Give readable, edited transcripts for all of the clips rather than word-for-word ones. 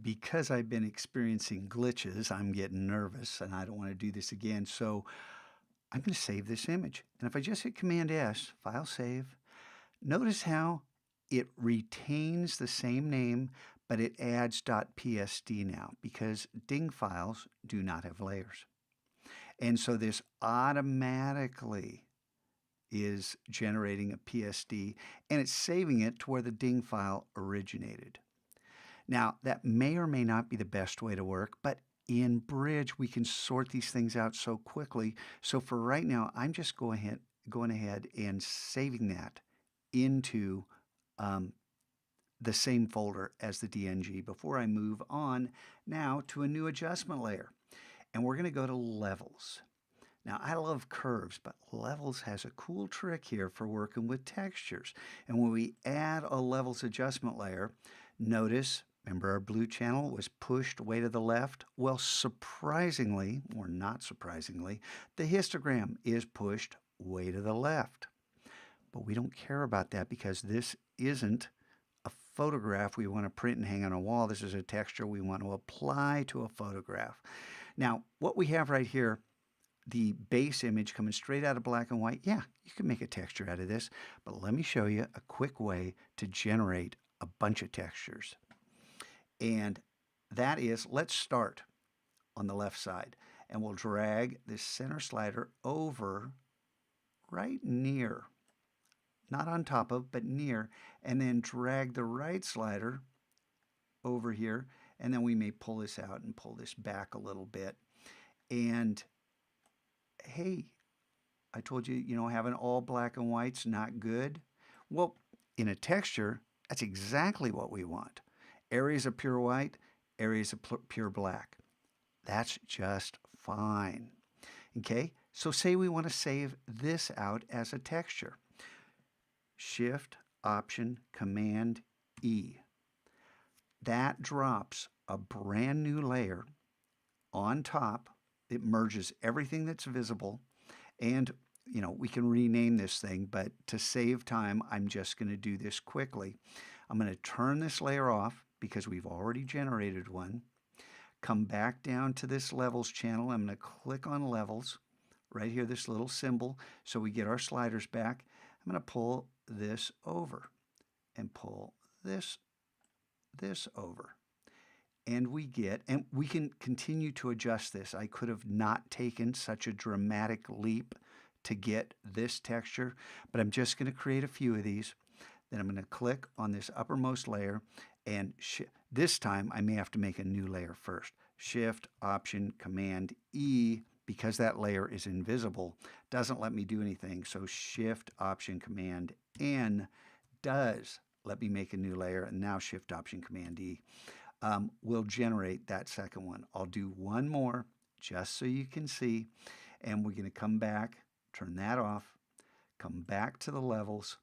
because I've been experiencing glitches, I'm getting nervous and I don't want to do this again. So I'm going to save this image. And if I just hit Command S, File Save, notice how it retains the same name, but it adds .psd now because ding files do not have layers. And so this automatically is generating a PSD, and it's saving it to where the ding file originated. Now, that may or may not be the best way to work, but in Bridge, we can sort these things out so quickly. So for right now, I'm just going ahead and saving that into the same folder as the DNG before I move on now to a new adjustment layer. And we're going to go to Levels. Now, I love curves, but Levels has a cool trick here for working with textures. And when we add a Levels adjustment layer, notice, remember our blue channel was pushed way to the left? Well, surprisingly, or not surprisingly, the histogram is pushed way to the left. But we don't care about that because this isn't a photograph we want to print and hang on a wall. This is a texture we want to apply to a photograph. Now, what we have right here, the base image coming straight out of black and white, yeah, you can make a texture out of this, but let me show you a quick way to generate a bunch of textures. And that is, let's start on the left side, and we'll drag this center slider over right near, not on top of, but near, and then drag the right slider over here, and then we may pull this out and pull this back a little bit. And hey, I told you, having all black and white's not good. Well, in a texture, that's exactly what we want. Areas of pure white, areas of pure black. That's just fine. Okay, so say we want to save this out as a texture. Shift, Option, Command, E. That drops a brand new layer on top. It merges everything that's visible, and we can rename this thing, but to save time, I'm just going to do this quickly. I'm going to turn this layer off because we've already generated one. Come back down to this Levels channel. I'm going to click on Levels, right here, this little symbol, so we get our sliders back. I'm going to pull this over and pull this over. And we can continue to adjust this. I could have not taken such a dramatic leap to get this texture, but I'm just going to create a few of these. Then I'm going to click on this uppermost layer, and this time I may have to make a new layer first. Shift, Option, Command, E, because that layer is invisible, doesn't let me do anything. So Shift, Option, Command, N does let me make a new layer, and now Shift, Option, Command, E. Will generate that second one. I'll do one more just so you can see, and we're going to come back, turn that off, come back to the Levels,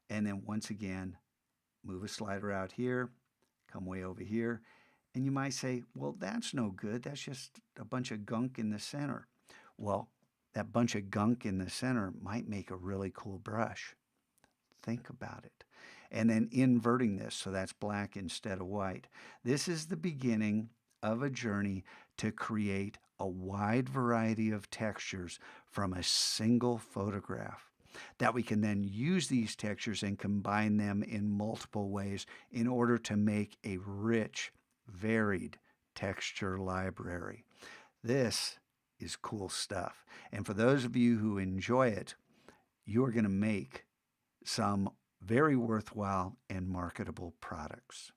and then once again move a slider out here, come way over here, and you might say, well, that's no good, that's just a bunch of gunk in the center. Well, that bunch of gunk in the center might make a really cool brush. Think about it. And then inverting this, so that's black instead of white. This is the beginning of a journey to create a wide variety of textures from a single photograph, that we can then use these textures and combine them in multiple ways in order to make a rich, varied texture library. This is cool stuff. And for those of you who enjoy it, you're going to make some very worthwhile and marketable products.